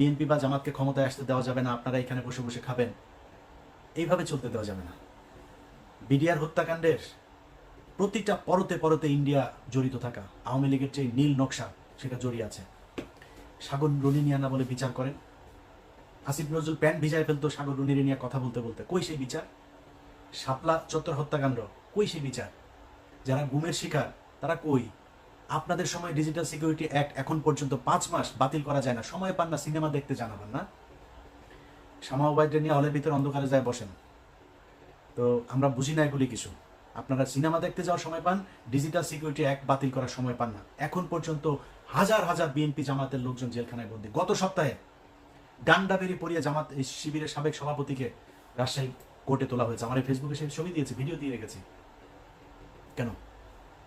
BNP বা জামাতকে ক্ষমতায় আসতে দেওয়া যাবে না, আপনারা এখানে বসে বসে খাবেন, এইভাবে চলতে দেওয়া যাবে না। বিডিআর হত্যাকাণ্ডের প্রতিটা পরতে পরতে ইন্ডিয়া জড়িত থাকা, আওয়ামী লীগের যে নীল নকশা সেটা জড়িয়ে আছে। সাগর রুনিনিয়ানা বলে বিচার করেন, আসিফ নজরুল প্যান্ট ভিজায় ফেলতো সাগর রুনিরে নিয়ে কথা বলতে বলতে, কই সেই বিচার? শাপলা চত্বর হত্যাকাণ্ড, কই সেই বিচার? যারা গুমের শিকার তারা কই? আপনাদের সময় ডিজিটাল সিকিউরিটি অ্যাক্ট এখন পর্যন্ত 5 মাস বাতিল করা যায় না, সময় পান না, সিনেমা দেখতে জানাবেন না, সামাওবাইডে নিয়ে হলের ভিতরে অন্ধকারে যায় বসেন। তো আমরা বুঝি না এগুলি কিছু। আপনারা সিনেমা দেখতে যাওয়ার সময় পান, ডিজিটাল সিকিউরিটি অ্যাক্ট বাতিল করার সময় পান না। এখন পর্যন্ত হাজার হাজার বিএনপি জামাতের লোকজন জেলখানায় বন্দী। গত সপ্তাহে ডান্ডাবেরি পরিয়ে জামাত শিবিরের সাবেক সভাপতিকে রাজশাহী কোর্টে তোলা হয়েছে। আমার এই ফেসবুকে সেই ছবি দিয়েছি, ভিডিও দিয়ে রেখেছি। কেন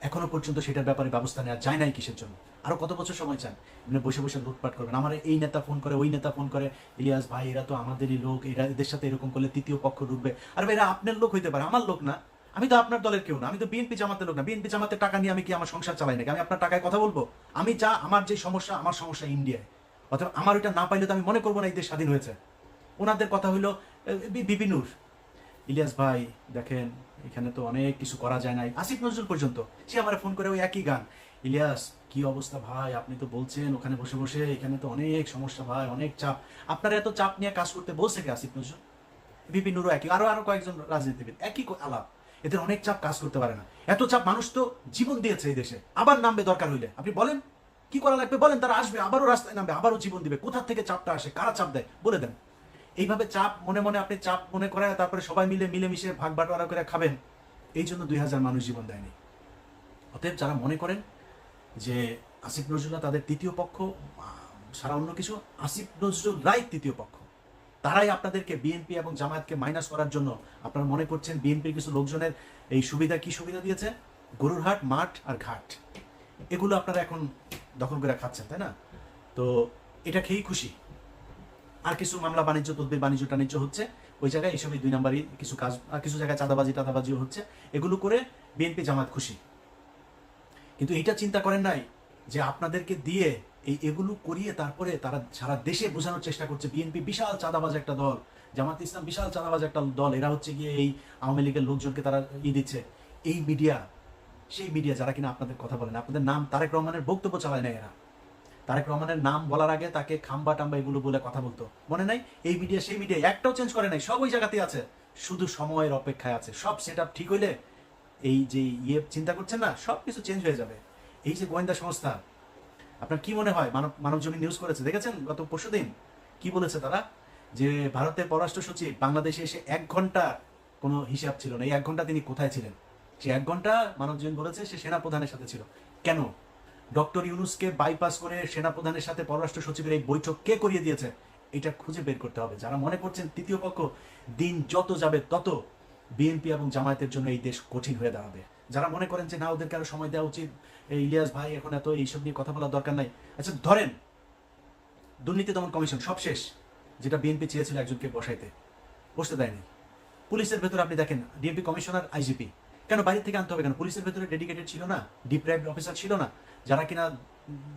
এখনো পর্যন্ত সেটার ব্যাপারে ব্যবস্থা নেওয়া যায় নাই? কিসের জন্য? আরো কত বছর সময় চান? মানে বসে বসে লুটপাট করবেন। আমার এই নেতা ফোন করে, ওই নেতা ফোন করে, ইলিয়াস ভাই এরা তো আমাদেরই লোক, এরা এদের সাথে এরকম করলে তৃতীয় পক্ষ ঢুকবে। আর ভাই এরা আপনার লোক হইতে পারে, আমার লোক না। আমি তো আপনার দলের কেউ না, আমি তো বিএনপি জামাতের লোক না। বিএনপি জামাতের টাকা নিয়ে আমি কি আমার সংসার চালাই নাকি? আমি আপনার টাকায় কথা বলবো? আমি যা, আমার যে সমস্যা, আমার সমস্যা ইন্ডিয়ায়, অথবা আমার ওইটা না পাইলে তো আমি মনে করবো না এই দেশ স্বাধীন হয়েছে। ওনাদের কথা হইলো বিপিনুর, ইলিয়াস ভাই দেখেন এখানে তো অনেক কিছু করা যায় নাই। আসিফ নজরুল পর্যন্ত সে আমার ফোন করে ওই একই গান, ইলিয়াস কি অবস্থা ভাই, আপনি তো বলছেন ওখানে বসে বসে এখানে তো অনেক সমস্যা ভাই, অনেক চাপ। আপনারা এত চাপ নিয়ে কাজ করতে বলছে কি আসিফ নজরুল? বিপিনুরও একই, আরো আরো কয়েকজন রাজনীতিবিদ একই আলাপ, এদের অনেক চাপ, কাজ করতে পারে না। এত চাপ, মানুষ তো জীবন দিয়েছে এই দেশে, আবার নামবে দরকার হইলে। আপনি বলেন কি করা লাগবে, বলেন, তারা আসবে, আবারও রাস্তায় নামবে, আবারও জীবন দিবে। কোথা থেকে চাপটা আসে, কারা চাপ দেয় বলে দেন। এইভাবে চাপ মনে মনে আপনি চাপ মনে করে তারপরে সবাই মিলে মিলেমিশে ভাগ বাটোয়ারা করে খাবেন, এই জন্য 2000 মানুষ জীবন দেয়নি। অতএব যারা মনে করেন যে আসিফ নজরুল্লাহ তাদের তৃতীয় পক্ষ, সারা অন্য কিছু, আসিফ নজরুল রায় তৃতীয় পক্ষ। তারাই আপনাদেরকে বিএনপি এবং জামায়াতকে মাইনাস করার জন্য, আপনারা মনে করছেন বিএনপির কিছু লোকজনের এই সুবিধা, কি সুবিধা দিয়েছে? গরুর হাট, মাঠ আর ঘাট, এগুলো আপনারা এখন দখল করে খাচ্ছেন, তাই না? তো এটা খেয়েই খুশি। আর কিছু মামলা বাণিজ্য, তদবির বাণিজ্য টাণিজ্য হচ্ছে ওই জায়গায়, এইসবই 2 নাম্বারই কিছু কাজ, আর কিছু জায়গায় টাদাবাজিও হচ্ছে। এগুলো করে বিএনপি জামাত খুশি। কিন্তু এটা চিন্তা করেন নাই যে আপনাদেরকে দিয়ে এগুলো করিয়ে তারপরে তারা সারা দেশে বোঝানোর চেষ্টা করছে বিএনপি বিশাল চাঁদাবাজ একটা দল, জামাত ইসলাম বিশাল চাঁদাবাজ একটা দল, এরা হচ্ছে গিয়ে এই আওয়ামী লীগের লোকজনকে তারা দিচ্ছে। এই মিডিয়া, সেই মিডিয়া যারা কিনা আপনাদের কথা বলেন, আপনাদের নাম তারেক রহমানের বক্তব্য চালায় না এরা। তারেক রহমানের নাম বলার আগে তাকে খাম্বা টাম্বা এগুলো বলে কথা বলতো, মনে নাই? এই মিডিয়া সেই মিডিয়া একটাও চেঞ্জ করে নাই, সব ওই জায়গাতেই আছে, শুধু সময়ের অপেক্ষায় আছে। সব সেট আপ ঠিক হইলে, এই যে চিন্তা করছেন না, সব কিছু চেঞ্জ হয়ে যাবে। এই যে গোয়েন্দা সংস্থা, আপনার কি মনে হয়? মানব জমিন নিউজ করেছে, দেখেছেন গত পরশুদিন কি বলেছে তারা? যে ভারতের পররাষ্ট্র সচিব বাংলাদেশে এসে 1 ঘন্টা কোনো হিসাব ছিল না, এই 1 ঘন্টা তিনি কোথায় ছিলেন? সে 1 ঘন্টা মানব জমিন বলেছে সে সেনাপ্রধানের সাথে ছিল। কেন? ডক্টর ইউনুসকে বাইপাস করে সেনাপ্রধানের সাথে পররাষ্ট্র সচিবের এই বৈঠক কে করিয়ে দিয়েছে? এটা খুঁজে বের করতে হবে। যারা মনে করছেন তৃতীয় পক্ষ, দিন যত যাবে তত বিএনপি এবং জামায়াতের জন্য এই দেশ কঠিন হয়ে দাঁড়াবে। যারা মনে করেন যে না, ওদেরকে আরো সময় দেওয়া উচিত, ইলিয়াস ভাই এখন এত এইসব নিয়ে কথা বলার দরকার নাই। আচ্ছা ধরেন দুর্নীতি দমন কমিশন সব শেষ, যেটা বিএনপি চেয়েছিল একজনকে বসতে দেয়নি। পুলিশের ভেতরে আপনি দেখেন ডিএমপি কমিশনার, আইজিপি, কেন বাইরে থেকে আনতে হবে? কেন পুলিশের ভেতরে ডেডিকেটেড ছিল না, ডিপ্রাইভড অফিসার ছিল না, যারা কিনা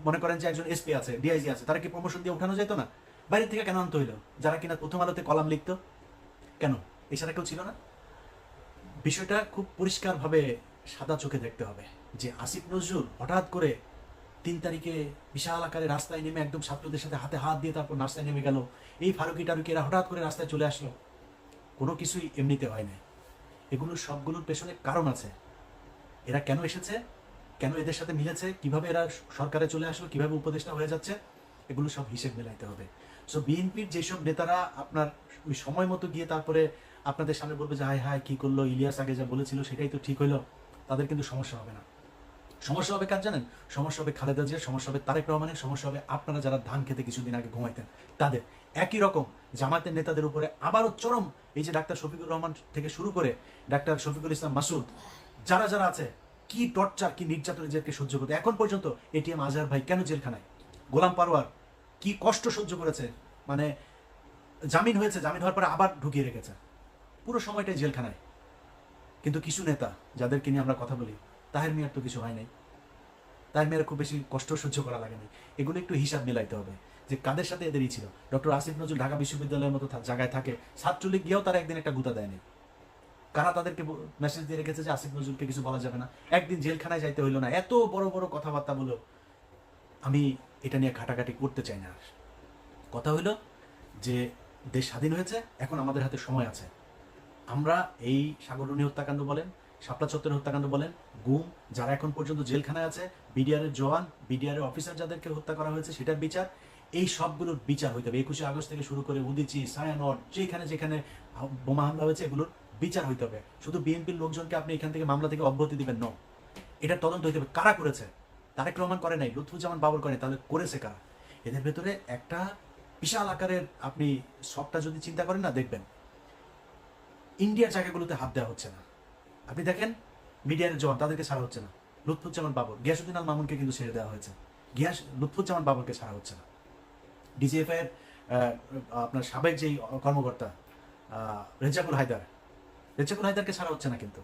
মনে করেন যে একজন এসপি আছে, ডিআইজি আছে, তারা কি প্রমোশন দিয়ে উঠানো যেত না? বাইরে থেকে কেন আনতে হইলো? যারা কিনা প্রথম আলোতে কলাম লিখতো, কেন এছাড়া কেউ ছিল না? বিষয়টা খুব পরিষ্কারভাবে সাদা চোখে দেখতে হবে যে আসিফ নজরুল হঠাৎ করে 3 তারিখে বিশাল আকারে রাস্তায় নেমে একদম ছাত্রদের সাথে হাতে হাত দিয়ে তারপর রাস্তায় নেমে গেল, এই ফারুকি টারুকি এরা হঠাৎ করে রাস্তায় চলে আসলো, কোনো কিছুই এমনিতে হয় না। এগুলো সবগুলোর পেছনে কারণ আছে। এরা কেন এসেছে, কেন এদের সাথে মিলেছে, কিভাবে এরা সরকারে চলে আসলো, কিভাবে উপদেষ্টা হয়ে যাচ্ছে, এগুলো সব হিসেব মেলাইতে হবে। সো বিএনপির যেসব নেতারা আপনার ওই সময় মতো গিয়ে তারপরে আপনাদের সামনে বলবে যে হায় হায় কি করলো, ইলিয়াস আগে যা বলেছিল সেটাই তো ঠিক হইলো, তাদের কিন্তু সমস্যা হবে না। সমস্যা হবে কার জানেন? সমস্যা হবে খালেদা জিয়ার, সমস্যা হবে তারেক রহমানের, সমস্যা হবে আপনারা যারা ধান খেতে কিছুদিন আগে ঘুমাইতেন তাদের। একই রকম জামাতের নেতাদের উপরে আবারও চরম, এই যে ডাক্তার শফিকুর রহমান থেকে শুরু করে ডাক্তার শফিকুল ইসলাম মাসুদ, যারা যারা আছে, কি টর্চার, কি নির্যাতন নিজেকে সহ্য করতে এখন পর্যন্ত। এটিএম আজহার ভাই কেন জেলখানায়? গোলাম পারওয়ার কি কষ্ট সহ্য করেছে, মানে জামিন হয়েছে, জামিন হওয়ার পরে আবার ঢুকিয়ে রেখেছে, পুরো সময়টাই জেলখানায়। কিন্তু কিছু নেতা যাদেরকে নিয়ে আমরা কথা বলি, তাহের মিয়ার তো কিছু হয় নাই, তাহের মিয়ার খুব বেশি কষ্ট সহ্য করা লাগে না। এগুলো একটু হিসাব মিলাইতে হবে যে কাদের সাথে এদেরই ছিল। ডক্টর আসিফ নজরুল ঢাকা বিশ্ববিদ্যালয়ের মতো জায়গায় থাকে, ছাত্রলীগ গিয়েও তারা একদিন একটা গুতা দেয়নি। কারা তাদেরকে মেসেজ দিয়ে রেখেছে যে আসিফ নজরুলকে কিছু বলা যাবে না, একদিন জেলখানায় যাইতে হইলো না, এত বড় বড় কথাবার্তা বলো। আমি এটা নিয়ে ঘাটাঘাটি করতে চাই না। আর কথা হইলো যে দেশ স্বাধীন হয়েছে, এখন আমাদের হাতে সময় আছে। আমরা এই সাগররুনি হত্যাকাণ্ড বলেন, শাপলা চত্বরের হত্যাকাণ্ড বলেন, গুম যারা এখন পর্যন্ত জেলখানায় আছে, বিডিআরের জওয়ান, বিডিআরের অফিসার যাদেরকে হত্যা করা হয়েছে সেটার বিচার, এই সবগুলোর বিচার হইতে হবে। 21শে আগস্ট থেকে শুরু করে উদিচি, ছায়ানট, যেখানে যেখানে বোমা হামলা হয়েছে এগুলোর বিচার হইতে হবে। শুধু বিএনপির লোকজনকে আপনি এখান থেকে মামলা থেকে অব্যাহতি দিবেন না, এটা তদন্ত হইতে হবে কারা করেছে। তারেক রহমান করে নাই, লুৎফুজ্জামান বাবর করে, তাহলে করেছে কারা? এদের ভেতরে একটা বিশাল আকারের আপনি সবটা যদি চিন্তা করেন না, দেখবেন ইন্ডিয়ার জায়গাগুলোতে হাত দেওয়া হচ্ছে না। আপনি দেখেন মিডিয়ার জওয়ান তাদেরকে ছাড়া হচ্ছে না, লুৎফুজ্জামান বাবর, গিয়াসউদ্দিন আল মামুনকে কিন্তু ছেড়ে দেওয়া হয়েছে, লুৎফুজ্জামান বাবরকে ছাড়া হচ্ছে না। ডিজিএফআই এর আপনার সাবেক যেই কর্মকর্তা রেজাকুল হায়দারকে ছাড়া হচ্ছে না, কিন্তু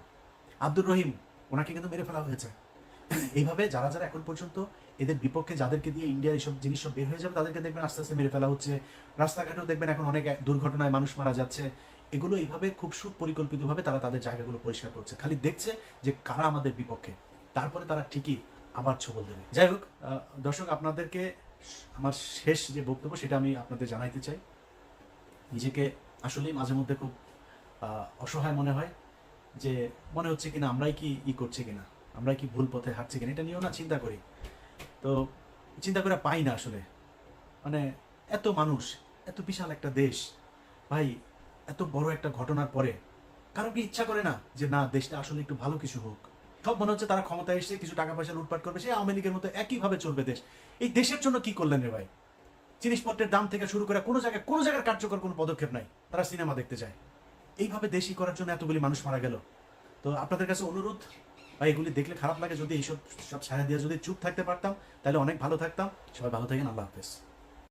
আব্দুর রহিম ওনাকে কিন্তু মেরে ফেলা হয়েছে। এইভাবে যারা যারা এখন পর্যন্ত এদের বিপক্ষে, যাদেরকে দিয়ে ইন্ডিয়ার এইসব জিনিস সব বের হয়ে যাবে, তাদেরকে দেখবেন আস্তে আস্তে মেরে ফেলা হচ্ছে। রাস্তাঘাটেও দেখবেন এখন অনেক দুর্ঘটনায় মানুষ মারা যাচ্ছে। এগুলো এইভাবে খুব সুপরিকল্পিতভাবে তারা তাদের জায়গাগুলো পরিষ্কার করছে, খালি দেখছে যে কারা আমাদের বিপক্ষে, তারপরে তারা ঠিকই আবার ছবল দেবে। যাই হোক দর্শক, আপনাদেরকে আমার শেষ যে বক্তব্য সেটা আমি আপনাদের জানাইতে চাই। নিজেকে আসলেই মাঝে মধ্যে খুব অসহায় মনে হয়, যে মনে হচ্ছে কিনা আমরাই কি করছি কিনা, আমরাই কি ভুল পথে হাঁটছি কিনা, এটা নিয়েও না চিন্তা করি। তো চিন্তা করে পাই না আসলে, মানে এত মানুষ, এত বিশাল একটা দেশ, ভাই এত বড় একটা ঘটনার পরে কারো কি ইচ্ছা করে না যে না দেশটা আসলে একটু ভালো কিছু হোক? সব মনে হচ্ছে তারা ক্ষমতায় এসে কিছু টাকা পয়সা লুটপাট করবে, সে আওয়ামী লীগের মতো একইভাবে চলবে দেশ। এই দেশের জন্য কি করলেন রে ভাই? জিনিসপত্রের দাম থেকে শুরু করে কোনো জায়গায় কার্যকর কোনো পদক্ষেপ নাই, তারা সিনেমা দেখতে যায়। এইভাবে দেশই করার জন্য এতগুলি মানুষ মারা গেল। তো আপনাদের কাছে অনুরোধ, ভাই এগুলি দেখলে খারাপ লাগে, যদি এইসব ছায়া দিয়ে যদি চুপ থাকতে পারতাম তাহলে অনেক ভালো থাকতাম। সবাই ভালো থাকেন, আল্লাহ হাফেজ।